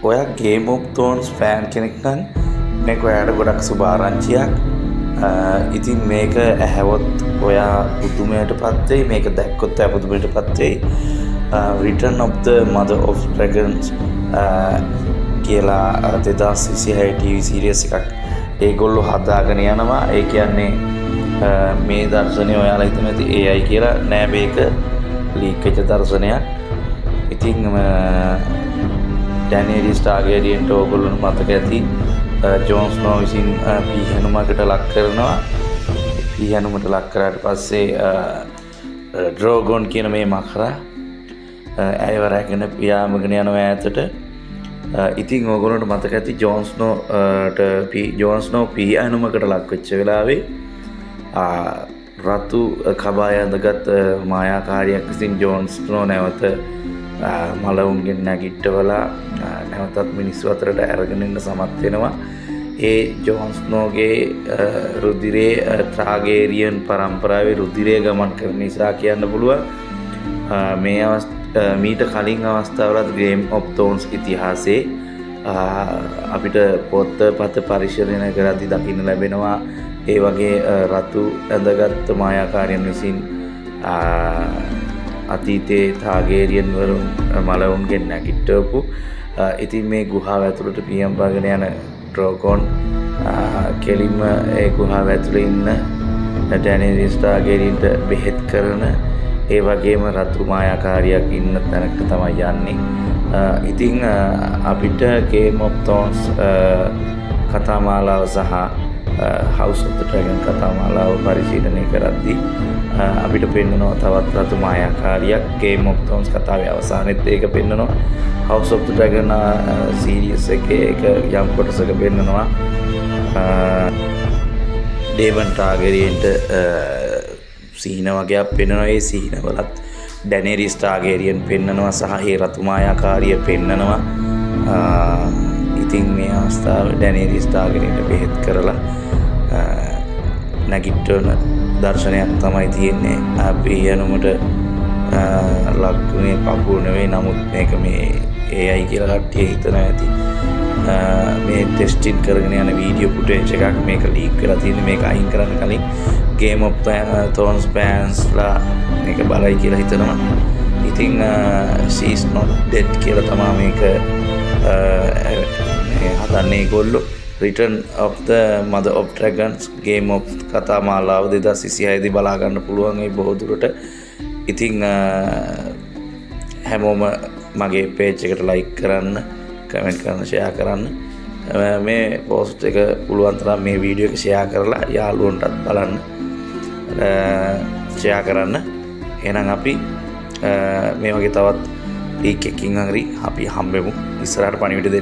ඔයා game of තෝන්ස් fan කෙනෙක් නම් මේක ඔයාට ගොඩක් සුබ ආරංචියක්. ඉතින් මේක ඇහැවොත් ඔයා පුදුමයට පත් වෙයි. මේක දැක්කොත් ඔයා පුදුමයට පත් වෙයි. Return of the Mother of Dragons කියලා 2026 TV series එකක් ඒගොල්ලෝ හදාගෙන යනවා. ඒ කියන්නේ මේ දර්ශනය ඔයාලා හිතන ඇති AI කියලා නෑ, මේක ලීක් වෙච්ච දර්ශනයක්. ඉතින් ඩැනියල් ටාර්ගැරියන්ට ඕගොල්ලොන්ට මතක ඇති ජෝන් ස්නෝ විසින් පීහැනුමකට ලක් කරනවා. පීහැනුමට ලක් කරාට පස්සේ ඩ්‍රෝගොන් කියන මේ මකරා ඇයව රැගෙන පියාඹගෙන යනවා ඈතට. ඉතින් ඕගොල්ලන්ට මතක ඇති ජෝන් ස්නෝ පීහැනුමකට ලක් වෙච්ච වෙලාවේ රතු කබාය ඇඳගත් මායාකාරියක් විසින් ජෝන් ස්නෝ නැවත මලවුන්ගෙන් නැගිට්ටවලා නැවතත් මිනිස්සු අතරට අරගෙන එන්න සමත් වෙනවා. ඒ ජෝන් ස්නෝගේ රුධිරේ ටාර්ගැරියන් පරම්පරාවේ රුධිරය ගමන් කරන නිසා කියන්න පුළුවන්. මීට කලින් අවස්ථාවලත් ගේම් ඔෆ් තෝන්ස් ඉතිහාසයේ අපිට පොත් පත පරිශීලනය කරද්දී දකින්න ලැබෙනවා ඒ වගේ රතු ඇඳගත් මායාකාරයන් විසින් අතීතයේ ටාර්ගැරියන් වරුන් මලවුන්ගෙන් නැගිට්ටවපු. ඉතින් මේ ගුහාව ඇතුළට පියම්පාගෙන යන ඩ්‍රෝගොන් කෙලින්ම ඒ ගුහාව ඇතුළේ ඉන්න ඩැනියල් ටාර්ගැරියන්ට බෙහෙත් කරන ඒ වගේම රතු මායාකාරියක් ඉන්න තැනක තමයි යන්නේ. ඉතින් අපිට ගේම් ඔෆ් තෝන්ස් කතාමාලාව සහ House of the Dragon කතාමාලාව පරිශීලනය කරද්දී අපිට පෙන්වනවා තවත් රතු මායාකාරියක්. ගේම් ඔෆ් තෝන්ස් කතාවේ අවසානෙත් ඒක පෙන්වනවා. House of the Dragon series එකේ ඒක යම් කොටසක පෙන්වනවා ඩේවන් ටාර්ගැරියන්ට සීන වගේක් පෙන්වනවා. ඒ සීනවලත් ඩැනියල් ටාර්ගැරියන් පෙන්වනවා සහ ඒ රතු මායාකාරිය පෙන්වනවා. ඉතින් මේ අවස්ථාවේ ඩැනියල් ටාර්ගැරියන්ට බෙහෙත් කරලා නැගිට්ටන දර්ශනයක් තමයි තියෙන්නේ. අපි යනුමට ලක්ුණේ පපුව නෙවෙයි, නමුත් මේක මේ AI කියලා කට්ටිය හිතනවා ඇති. මේ ටෙස්ටින් කරගෙන යන වීඩියෝ ෆුටේජ් එකක් මේක ලීක් වෙලා තියෙන්නේ. මේක අයින් කරන්න කලින් ගේම් ඔෆ් තෝන්ස් ෆෑන්ස්ලා මේක බලයි කියලා හිතනවා. ඉතින් she is not dead කියලා තමයි මේක හදන්නේ ඒගොල්ලෝ. Return of the Mother of Dragons Game of කතාමාලාව 2026 දී බලා ගන්න පුළුවන් ඒ බොහෝ දුරට. ඉතින් හැමෝම මගේ පේජ් එකට ලයික් කරන්න, කමෙන්ට් කරන්න, ෂෙයා කරන්න. මේ පෝස්ට් එක පුළුවන් තරම් මේ වීඩියෝ එක ෂෙයා කරලා යාළුවන්ටත් බලන්න, ෂෙයා කරන්න. එහෙනම් අපි මේ වගේ තවත් ලීක් එකකින් හරි අපි හම්බෙමු. ඉස්සරහට පණිවිඩ දෙන්න.